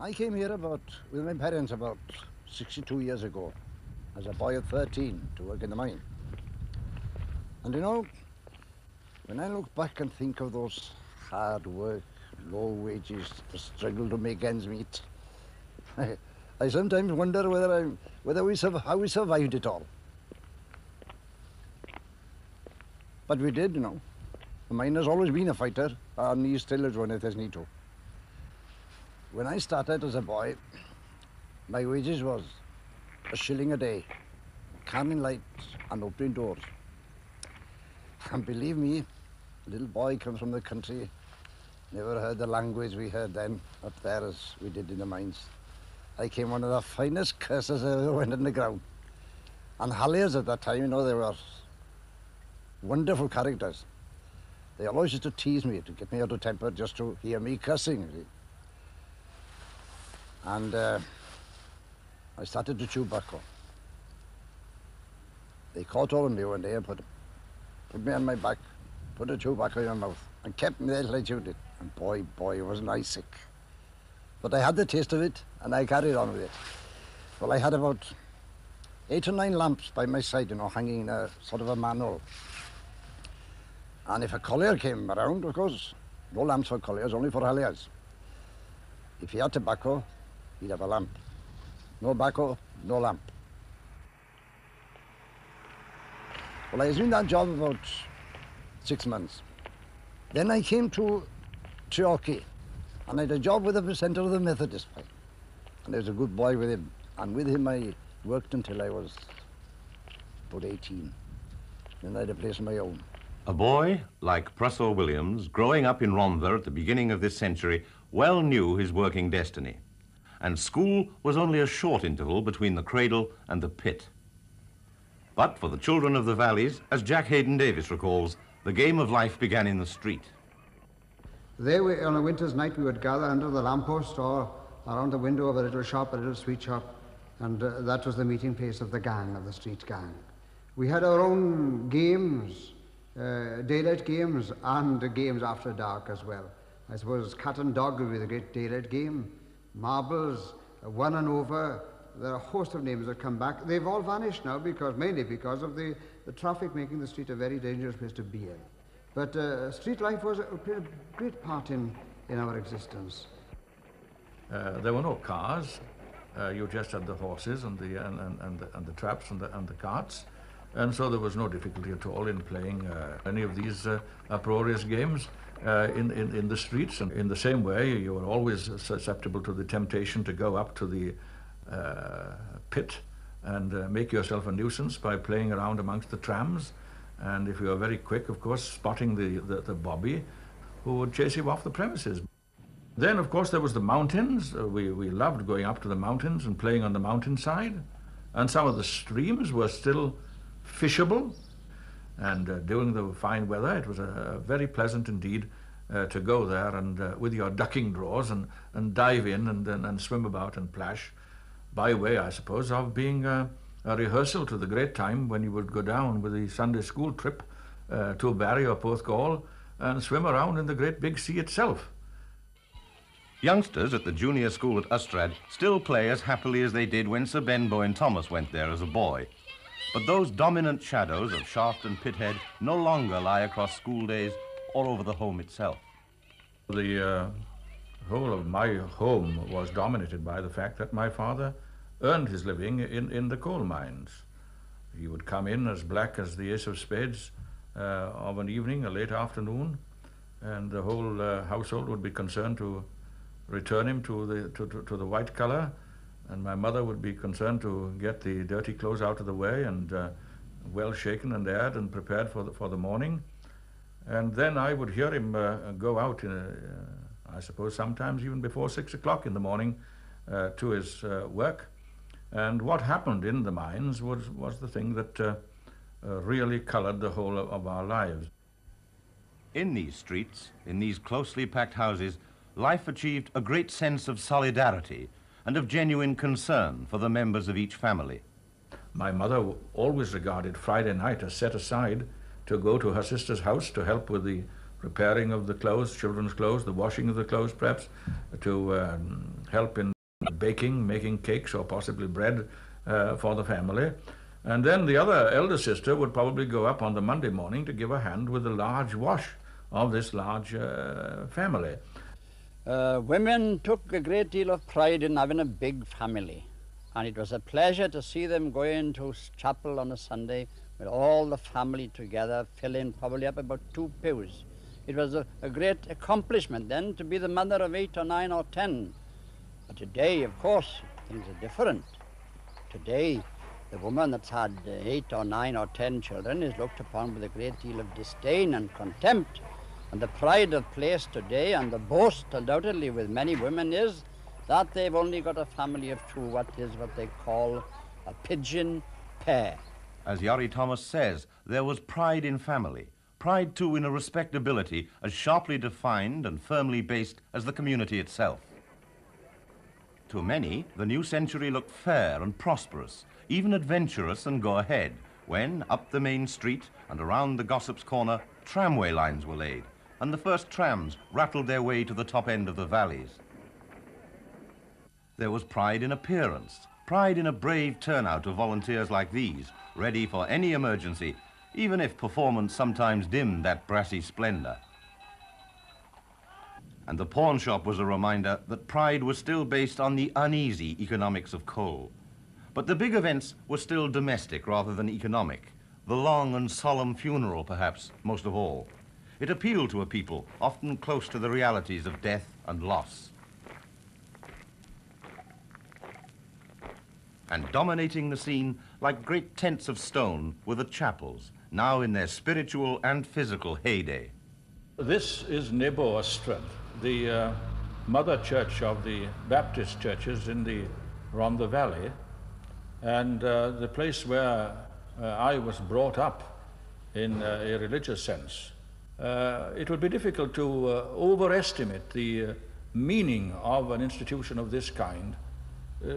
I came here with my parents about 62 years ago, as a boy of 13, to work in the mine. And you know, when I look back and think of those hard work, low wages, the struggle to make ends meet, I sometimes wonder how we survived it all. But we did, you know. The mine has always been a fighter, and he still is one if there's need to. When I started as a boy, my wages was a shilling a day, canning lights and opening doors. And believe me, a little boy comes from the country, never heard the language we heard then up there as we did in the mines. I came one of the finest curses I ever went in the ground. And Halliers at that time, you know, they were wonderful characters. They always used to tease me to get me out of temper just to hear me cussing. And I started to chew tobacco. They caught hold of me one day and put me on my back, put a tobacco in my mouth, and kept me there till I chewed it. And boy, wasn't I sick. But I had the taste of it, and I carried on with it. Well, I had about 8 or 9 lamps by my side, you know, hanging in a sort of a manhole. And if a collier came around, of course, no lamps for colliers, only for halliers. If he had tobacco, he'd have a lamp. No tobacco, no lamp. Well, I was doing that job about 6 months. Then I came to Treorchy, and I had a job with the presenter of the Methodist Pile. And I was a good boy with him. And with him I worked until I was about 18. Then I had a place of my own. A boy, like Prussell Williams, growing up in Rhondda at the beginning of this century, well knew his working destiny. And school was only a short interval between the cradle and the pit. But for the children of the valleys, as Jack Hayden Davis recalls, the game of life began in the street. There, on a winter's night, we would gather under the lamppost or around the window of a little shop, a little sweet shop, and that was the meeting place of the gang, of the street gang. We had our own games, daylight games, and games after dark as well. I suppose cat and dog would be the great daylight game. Marbles, one and over. There are a host of names that come back. They've all vanished now, mainly because of the traffic making the street a very dangerous place to be in. But street life played a great part in our existence. There were no cars. You just had the horses and the traps and the carts. And so there was no difficulty at all in playing any of these uproarious games in the streets. And in the same way, you were always susceptible to the temptation to go up to the pit and make yourself a nuisance by playing around amongst the trams. And if you were very quick, of course, spotting the bobby who would chase you off the premises. Then, of course, there was the mountains. We loved going up to the mountains and playing on the mountainside. And some of the streams were still fishable. And during the fine weather, it was very pleasant indeed to go there and with your ducking drawers and dive in and swim about and plash, by way, I suppose, of being a rehearsal to the great time when you would go down with the Sunday school trip to Barry or Porthcawl and swim around in the great big sea itself. Youngsters at the junior school at Ustrad still play as happily as they did when Sir Benbow Thomas went there as a boy. But those dominant shadows of shaft and pithead no longer lie across school days or over the home itself. The whole of my home was dominated by the fact that my father earned his living in the coal mines. He would come in as black as the ace of spades of an evening, a late afternoon, and the whole household would be concerned to return him to the white color, and my mother would be concerned to get the dirty clothes out of the way and well shaken and aired and prepared for the morning. And then I would hear him go out, I suppose sometimes even before 6 o'clock in the morning, to his work. And what happened in the mines was the thing that really colored the whole of our lives. In these streets, in these closely packed houses, life achieved a great sense of solidarity and of genuine concern for the members of each family. My mother always regarded Friday night as set aside to go to her sister's house to help with the repairing of the clothes, children's clothes, the washing of the clothes perhaps, to help in baking, making cakes or possibly bread for the family. And then the other elder sister would probably go up on the Monday morning to give a hand with the large wash of this large family. Women took a great deal of pride in having a big family, and it was a pleasure to see them going to chapel on a Sunday with all the family together, filling probably up about 2 pews. It was a great accomplishment then to be the mother of 8 or 9 or 10. But today, of course, things are different. Today, the woman that's had 8 or 9 or 10 children is looked upon with a great deal of disdain and contempt. And the pride of place today, and the boast undoubtedly with many women, is that they've only got a family of 2, what they call a pigeon pair. As Yari Thomas says, there was pride in family, pride too in a respectability as sharply defined and firmly based as the community itself. To many, the new century looked fair and prosperous, even adventurous and go ahead, when up the main street and around the Gossip's Corner, tramway lines were laid, and the first trams rattled their way to the top end of the valleys. There was pride in appearance, pride in a brave turnout of volunteers like these, ready for any emergency, even if performance sometimes dimmed that brassy splendor. And the pawn shop was a reminder that pride was still based on the uneasy economics of coal. But the big events were still domestic rather than economic, the long and solemn funeral perhaps most of all. It appealed to a people often close to the realities of death and loss. And dominating the scene like great tents of stone were the chapels, now in their spiritual and physical heyday. This is Nebo Street, the mother church of the Baptist churches in the Rhondda Valley, and the place where I was brought up in a religious sense. It would be difficult to overestimate the meaning of an institution of this kind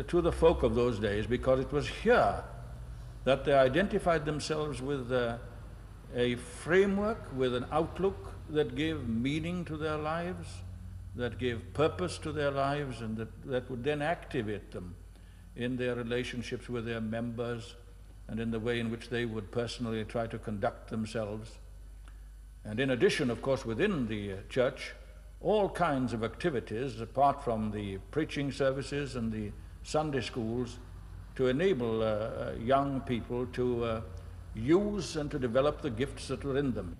to the folk of those days, because it was here that they identified themselves with a framework, with an outlook that gave meaning to their lives, that gave purpose to their lives, and that would then activate them in their relationships with their members and in the way in which they would personally try to conduct themselves. And in addition, of course, within the church, all kinds of activities, apart from the preaching services and the Sunday schools, to enable young people to use and to develop the gifts that were in them.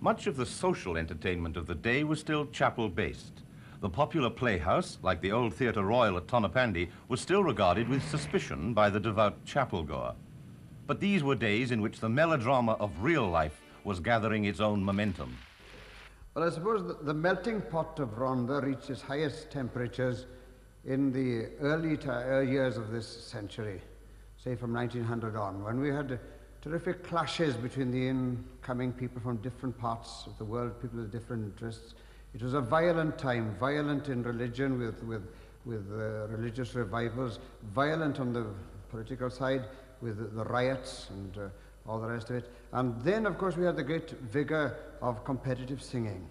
Much of the social entertainment of the day was still chapel-based. The popular playhouse, like the old Theatre Royal at Tonypandy, was still regarded with suspicion by the devout chapel-goer. But these were days in which the melodrama of real life was gathering its own momentum. Well, I suppose the melting pot of Rhondda reached its highest temperatures in the early years of this century, say from 1900 on, when we had terrific clashes between the incoming people from different parts of the world, people with different interests. It was a violent time, violent in religion with religious revivals, violent on the political side with the riots and all the rest of it. And then, of course, we had the great vigor of competitive singing.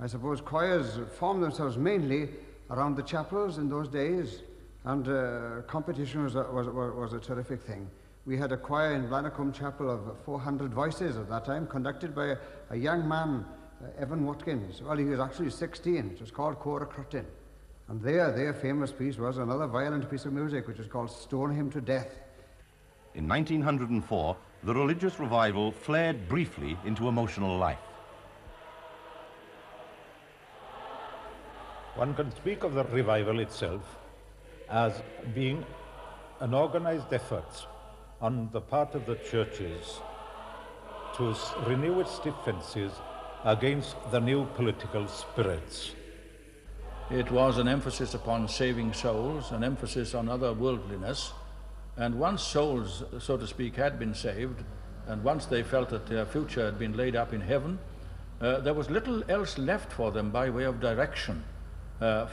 I suppose choirs formed themselves mainly around the chapels in those days, and competition was a terrific thing. We had a choir in Blanacombe Chapel of 400 voices at that time, conducted by a young man, Evan Watkins. Well, he was actually 16. It was called Cora Crutin. And their famous piece was another violent piece of music, which was called Stone Him to Death. In 1904, the religious revival flared briefly into emotional life. One can speak of the revival itself as being an organized effort on the part of the churches to renew its defenses against the new political spirits. It was an emphasis upon saving souls, an emphasis on otherworldliness, and once souls, so to speak, had been saved, and once they felt that their future had been laid up in heaven, there was little else left for them by way of direction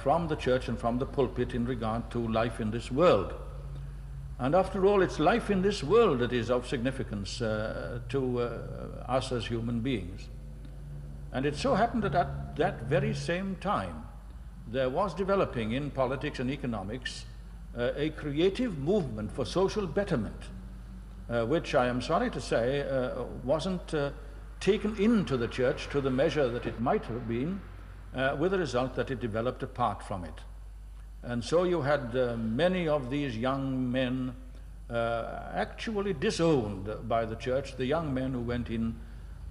from the church and from the pulpit in regard to life in this world. And after all, it's life in this world that is of significance to us as human beings. And it so happened that at that very same time, there was developing in politics and economics a creative movement for social betterment, which I am sorry to say wasn't taken into the church to the measure that it might have been, with the result that it developed apart from it. And so you had many of these young men actually disowned by the church, the young men who went in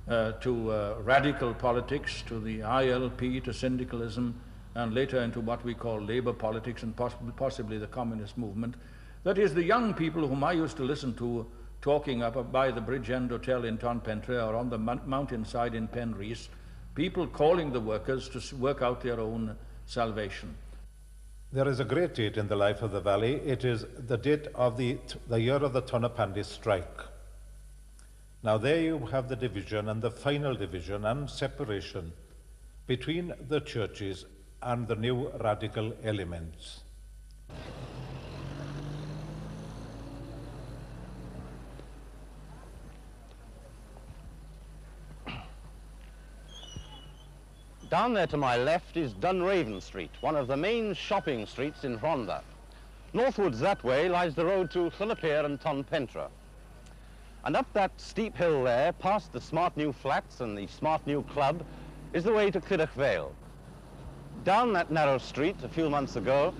to radical politics, to the ILP, to syndicalism, and later into what we call labor politics and possibly the communist movement. That is, the young people whom I used to listen to talking up by the Bridge End Hotel in Tonypandy or on the mountainside in Penrhys, people calling the workers to work out their own salvation. There is a great date in the life of the valley. It is the date of the year of the Tonypandy Strike. Now there you have the division and the final division and separation between the churches and the new radical elements. Down there to my left is Dunraven Street, one of the main shopping streets in Rhondda. Northwards that way lies the road to Llynapere and Tonpentra. And up that steep hill there, past the smart new flats and the smart new club, is the way to Clydach. Down that narrow street a few months ago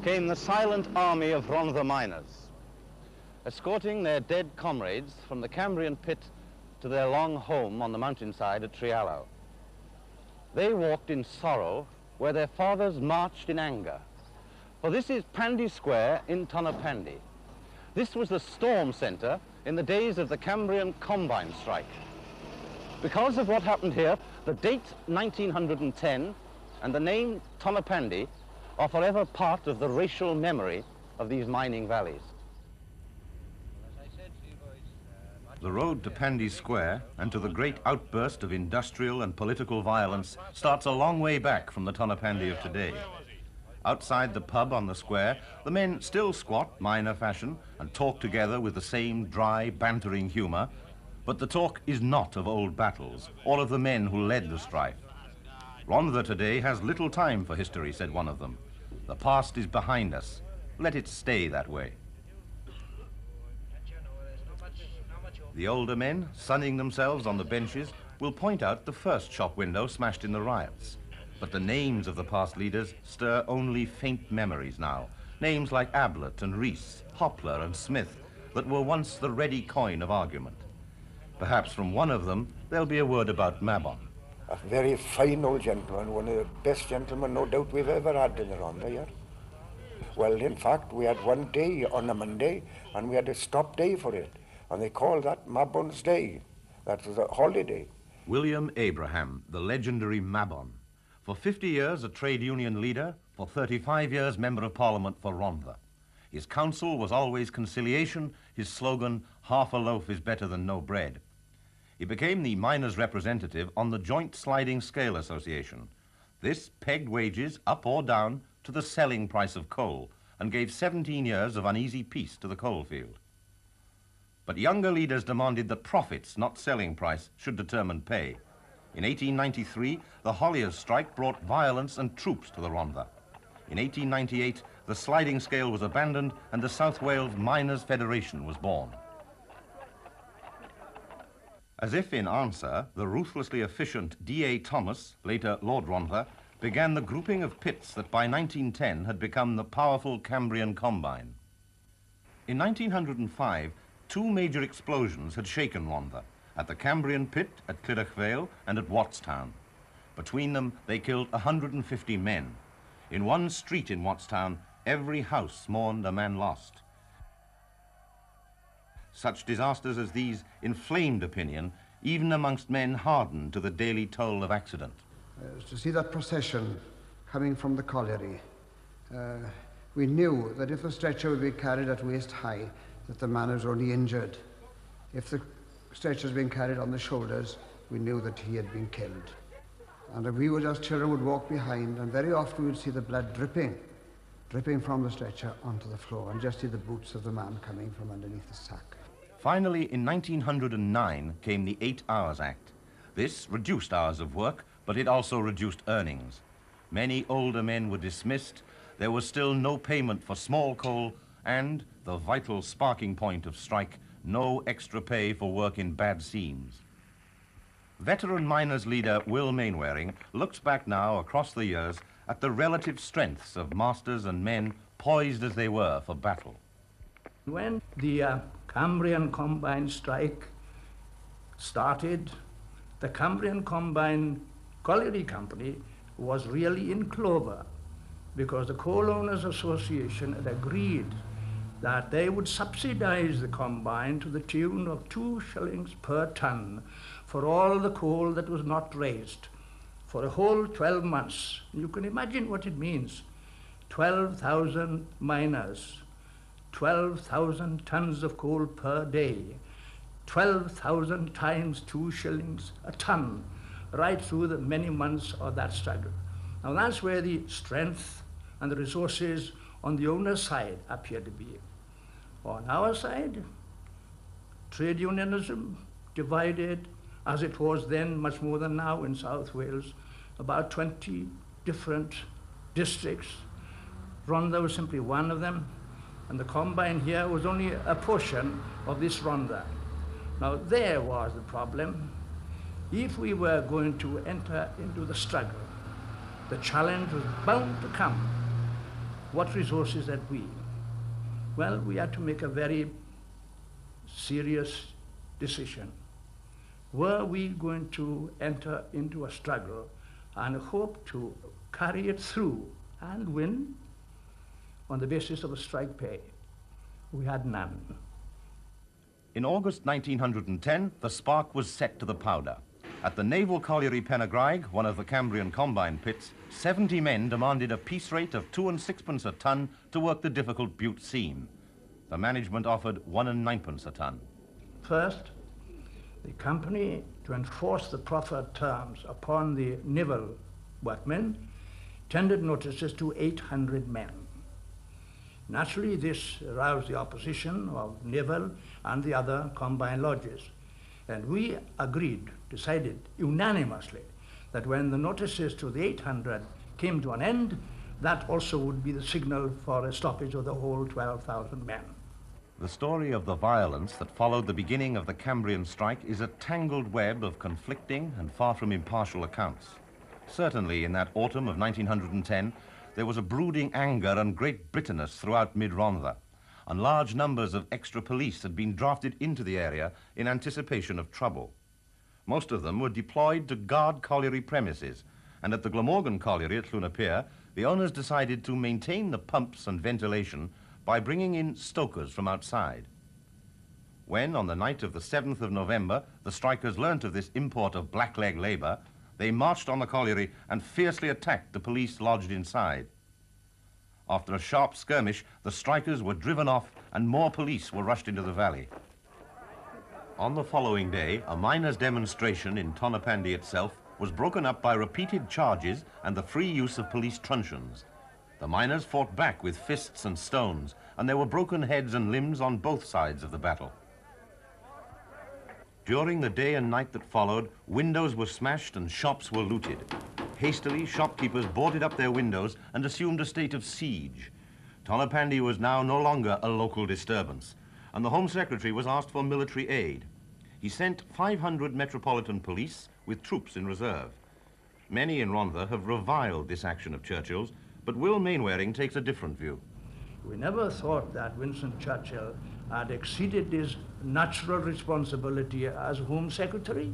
came the silent army of Rhondda miners, escorting their dead comrades from the Cambrian pit to their long home on the mountainside at Triallo. They walked in sorrow where their fathers marched in anger. For this is Pandi Square in Tonypandy. This was the storm centre in the days of the Cambrian Combine Strike. Because of what happened here, the date 1910 and the name Tonypandy are forever part of the racial memory of these mining valleys. The road to Pandi Square and to the great outburst of industrial and political violence starts a long way back from the Tonypandy of today. Outside the pub on the square, the men still squat miner fashion and talk together with the same dry, bantering humour, but the talk is not of old battles or of the men who led the strife. Rhondda today has little time for history, said one of them. The past is behind us. Let it stay that way. The older men, sunning themselves on the benches, will point out the first shop window smashed in the riots. But the names of the past leaders stir only faint memories now. Names like Ablett and Rees, Hopler and Smith, that were once the ready coin of argument. Perhaps from one of them, there'll be a word about Mabon. A very fine old gentleman, one of the best gentlemen, no doubt, we've ever had in Rhondda here. Well, in fact, we had one day on a Monday, and we had a stop day for it. And they called that Mabon's Day. That was a holiday. William Abraham, the legendary Mabon. For 50 years a trade union leader, for 35 years Member of Parliament for Rhondda. His counsel was always conciliation, his slogan, half a loaf is better than no bread. He became the miners' representative on the Joint Sliding Scale Association. This pegged wages up or down to the selling price of coal and gave 17 years of uneasy peace to the coalfield. But younger leaders demanded that profits, not selling price, should determine pay. In 1893, the Holliers' strike brought violence and troops to the Rhondda. In 1898, the sliding scale was abandoned and the South Wales Miners' Federation was born. As if in answer, the ruthlessly efficient D.A. Thomas, later Lord Rhondda, began the grouping of pits that by 1910 had become the powerful Cambrian Combine. In 1905, two major explosions had shaken Rhondda, at the Cambrian pit at Clydach and at Wattstown. Between them, they killed 150 men. In one street in Wattstown, every house mourned a man lost. Such disasters as these inflamed opinion, even amongst men hardened to the daily toll of accident. To see that procession coming from the colliery, we knew that if the stretcher would be carried at waist high, that the man was only injured. If the stretcher was being carried on the shoulders, we knew that he had been killed. And we would, as children, would walk behind, and very often we would see the blood dripping from the stretcher onto the floor, and just see the boots of the man coming from underneath the sack. Finally, in 1909 came the 8 Hours Act. This reduced hours of work, but it also reduced earnings. Many older men were dismissed, there was still no payment for small coal, and, the vital sparking point of strike, no extra pay for work in bad seams. Veteran miners' leader Will Mainwaring looks back now across the years at the relative strengths of masters and men poised as they were for battle. When the Cambrian Combine Strike started, the Cambrian Combine Colliery Company was really in clover because the Coal Owners Association had agreed that they would subsidize the combine to the tune of 2 shillings per ton for all the coal that was not raised for a whole 12 months. You can imagine what it means. 12,000 miners, 12,000 tons of coal per day, 12,000 times 2 shillings a ton, right through the many months of that struggle. Now that's where the strength and the resources on the owner's side appear to be. On our side, trade unionism divided, as it was then much more than now in South Wales, about 20 different districts. Rhondda was simply one of them, and the combine here was only a portion of this Rhondda. Now there was the problem. If we were going to enter into the struggle, the challenge was bound to come. What resources had we? Well, we had to make a very serious decision. Were we going to enter into a struggle and hope to carry it through and win on the basis of a strike pay? We had none. In August 1910, the spark was set to the powder. At the Naval Colliery Pennagraig, one of the Cambrian combine pits, 70 men demanded a piece rate of 2 and 6pence a ton to work the difficult Butte seam. The management offered 1 and 9pence a ton. First, the company, to enforce the proffered terms upon the naval workmen, tendered notices to 800 men. Naturally, this aroused the opposition of naval and the other combine lodges. And we agreed, decided unanimously, that when the notices to the 800 came to an end, that also would be the signal for a stoppage of the whole 12,000 men. The story of the violence that followed the beginning of the Cambrian Strike is a tangled web of conflicting and far from impartial accounts. Certainly in that autumn of 1910, there was a brooding anger and great bitterness throughout mid-Rhondda, and large numbers of extra police had been drafted into the area in anticipation of trouble. Most of them were deployed to guard colliery premises, and at the Glamorgan colliery at Llunapere, the owners decided to maintain the pumps and ventilation by bringing in stokers from outside. When, on the night of the 7th of November, the strikers learnt of this import of blackleg labour, they marched on the colliery and fiercely attacked the police lodged inside. After a sharp skirmish, the strikers were driven off and more police were rushed into the valley. On the following day, a miners' demonstration in Tonypandy itself was broken up by repeated charges and the free use of police truncheons. The miners fought back with fists and stones, and there were broken heads and limbs on both sides of the battle. During the day and night that followed, windows were smashed and shops were looted. Hastily, shopkeepers boarded up their windows and assumed a state of siege. Tonypandy was now no longer a local disturbance, and the Home Secretary was asked for military aid. He sent 500 metropolitan police with troops in reserve. Many in Rhondda have reviled this action of Churchill's, but Will Mainwaring takes a different view. We never thought that Winston Churchill had exceeded his natural responsibility as Home Secretary.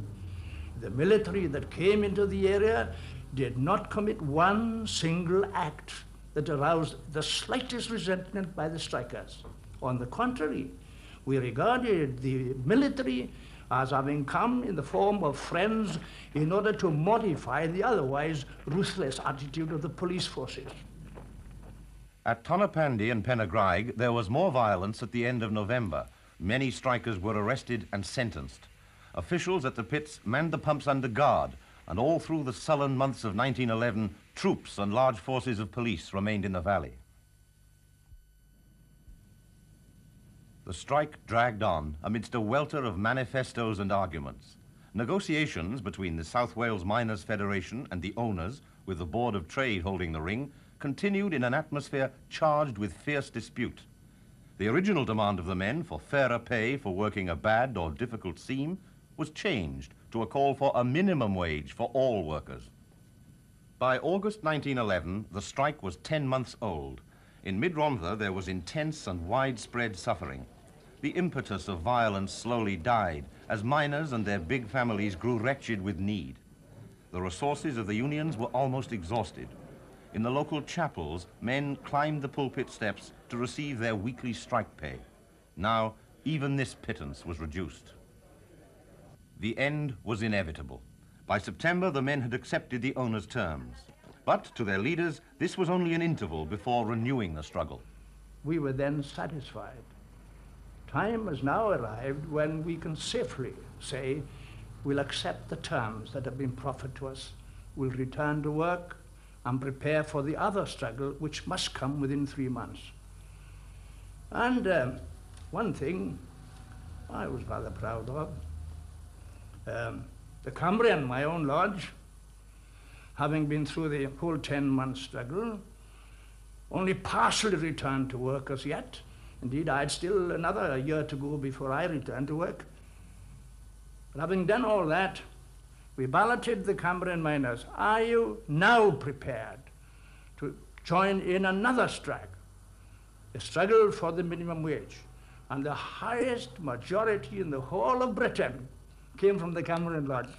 The military that came into the area did not commit one single act that aroused the slightest resentment by the strikers. On the contrary, we regarded the military as having come in the form of friends in order to modify the otherwise ruthless attitude of the police forces. At Tonypandy and Pennagraig, there was more violence at the end of November. Many strikers were arrested and sentenced. Officials at the pits manned the pumps under guard, and all through the sullen months of 1911, troops and large forces of police remained in the valley. The strike dragged on amidst a welter of manifestos and arguments. Negotiations between the South Wales Miners' Federation and the owners, with the Board of Trade holding the ring, continued in an atmosphere charged with fierce dispute. The original demand of the men for fairer pay for working a bad or difficult seam was changed to a call for a minimum wage for all workers. By August 1911, the strike was 10 months old. In mid-Rhondda, there was intense and widespread suffering. The impetus of violence slowly died as miners and their big families grew wretched with need. The resources of the unions were almost exhausted. In the local chapels, men climbed the pulpit steps to receive their weekly strike pay. Now, even this pittance was reduced. The end was inevitable. By September, the men had accepted the owners' terms. But to their leaders, this was only an interval before renewing the struggle. We were then satisfied. Time has now arrived when we can safely say we'll accept the terms that have been proffered to us, we'll return to work and prepare for the other struggle which must come within 3 months. And one thing I was rather proud of, the Cambrian, my own lodge, having been through the whole 10-month struggle, only partially returned to work as yet. Indeed, I had still another year to go before I returned to work. But having done all that, we balloted the Cambrian miners. Are you now prepared to join in another strike, a struggle for the minimum wage? And the highest majority in the whole of Britain came from the Cambrian Lodge.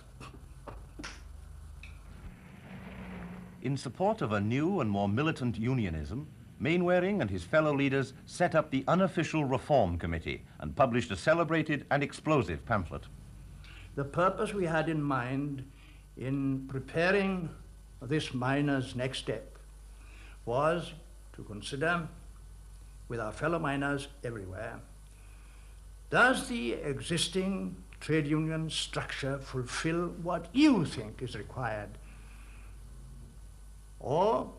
In support of a new and more militant unionism, Mainwaring and his fellow leaders set up the Unofficial Reform Committee and published a celebrated and explosive pamphlet. The purpose we had in mind in preparing this miners' next step was to consider with our fellow miners everywhere, does the existing trade union structure fulfill what you think is required? Or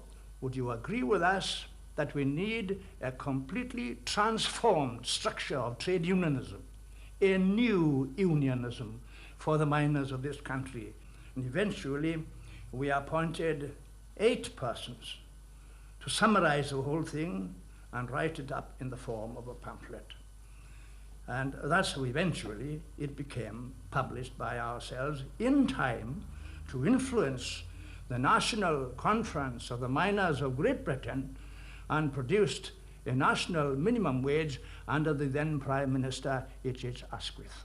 would you agree with us that we need a completely transformed structure of trade unionism, a new unionism for the miners of this country? And eventually, we appointed 8 persons to summarize the whole thing and write it up in the form of a pamphlet. And that's how eventually it became published by ourselves in time to influence the National Conference of the Miners of Great Britain, and produced a national minimum wage under the then Prime Minister H.H. Asquith.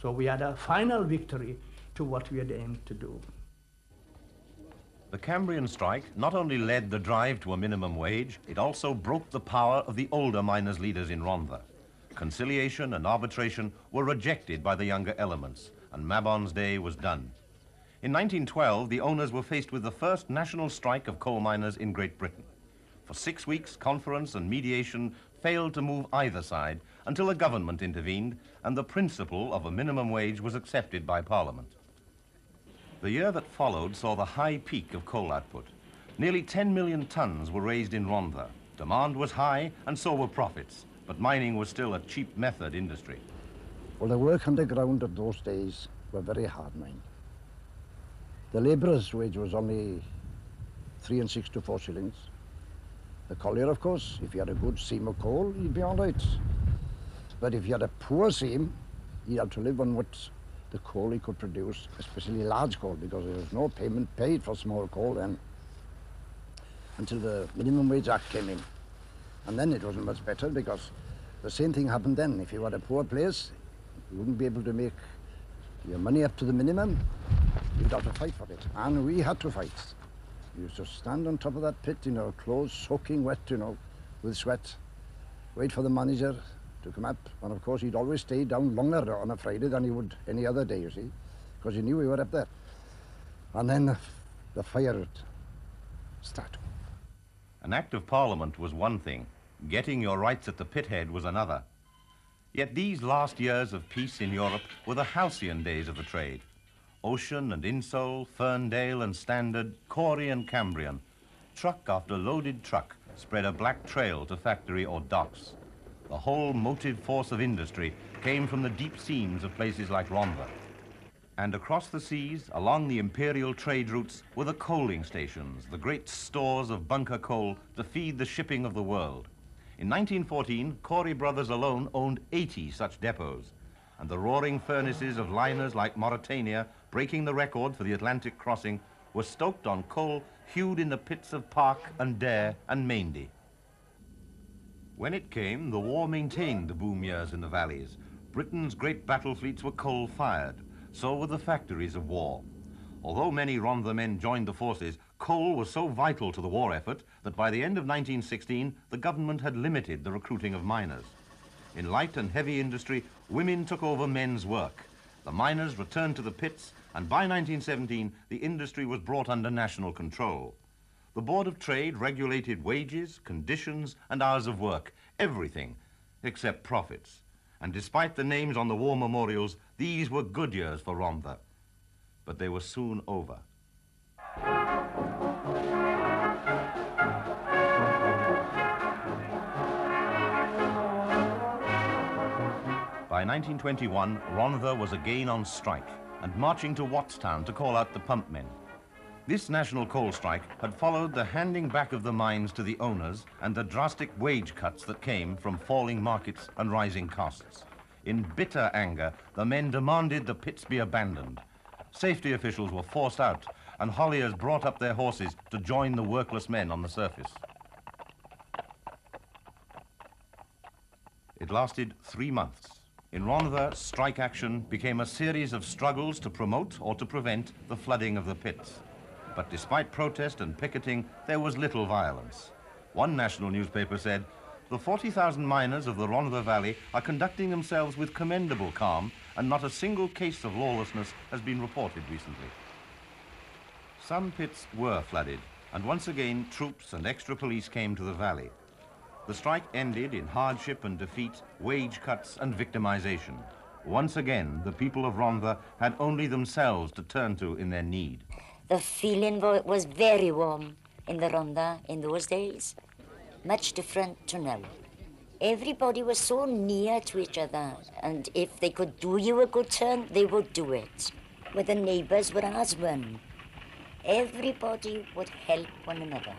So we had a final victory to what we had aimed to do. The Cambrian strike not only led the drive to a minimum wage, it also broke the power of the older miners' leaders in Rhondda. Conciliation and arbitration were rejected by the younger elements, and Mabon's day was done. In 1912, the owners were faced with the first national strike of coal miners in Great Britain. For 6 weeks, conference and mediation failed to move either side until the government intervened and the principle of a minimum wage was accepted by Parliament. The year that followed saw the high peak of coal output. Nearly 10 million tons were raised in Rhondda. Demand was high and so were profits, but mining was still a cheap method industry. Well, the work underground of those days were very hard, mind. The labourer's wage was only 3 and 6 to 4 shillings. The collier, of course, if he had a good seam of coal, he'd be all right. But if he had a poor seam, he had to live on what the coal he could produce, especially large coal, because there was no payment paid for small coal then, until the Minimum Wage Act came in. And then it wasn't much better, because the same thing happened then. If you had a poor place, you wouldn't be able to make your money up to the minimum. You'd have to fight for it. And we had to fight. We used to stand on top of that pit, you know, clothes soaking wet, you know, with sweat, wait for the manager to come up. And of course, he'd always stay down longer on a Friday than he would any other day, you see, because he knew we were up there. And then the fire would start. An act of Parliament was one thing. Getting your rights at the pithead was another. Yet these last years of peace in Europe were the halcyon days of the trade. Ocean and Insole, Ferndale and Standard, Corey and Cambrian. Truck after loaded truck spread a black trail to factory or docks. The whole motive force of industry came from the deep seams of places like Rhondda. And across the seas, along the imperial trade routes, were the coaling stations, the great stores of bunker coal to feed the shipping of the world. In 1914, Corey Brothers alone owned 80 such depots, and the roaring furnaces of liners like Mauretania, breaking the record for the Atlantic crossing, were stoked on coal hewed in the pits of Park and Dare and Mandy. When it came, the war maintained the boom years in the valleys. Britain's great battle fleets were coal-fired. So were the factories of war. Although many Rhondda men joined the forces, coal was so vital to the war effort that by the end of 1916, the government had limited the recruiting of miners. In light and heavy industry, women took over men's work. The miners returned to the pits, and by 1917, the industry was brought under national control. The Board of Trade regulated wages, conditions, and hours of work, everything except profits. And despite the names on the war memorials, these were good years for Rhondda. But they were soon over. By 1921, Rhondda was again on strike and marching to Wattstown to call out the pump men. This national coal strike had followed the handing back of the mines to the owners and the drastic wage cuts that came from falling markets and rising costs. In bitter anger, the men demanded the pits be abandoned. Safety officials were forced out, and hauliers brought up their horses to join the workless men on the surface. It lasted 3 months. In Rhondda, strike action became a series of struggles to promote or to prevent the flooding of the pits. But despite protest and picketing, there was little violence. One national newspaper said, "The 40,000 miners of the Rhondda Valley are conducting themselves with commendable calm, and not a single case of lawlessness has been reported recently." Some pits were flooded, and once again troops and extra police came to the valley. The strike ended in hardship and defeat, wage cuts and victimization. Once again, the people of Rhondda had only themselves to turn to in their need. The feeling was very warm in the Rhondda in those days. Much different to now. Everybody was so near to each other, and if they could do you a good turn, they would do it. Where the neighbors were as one. Everybody would help one another.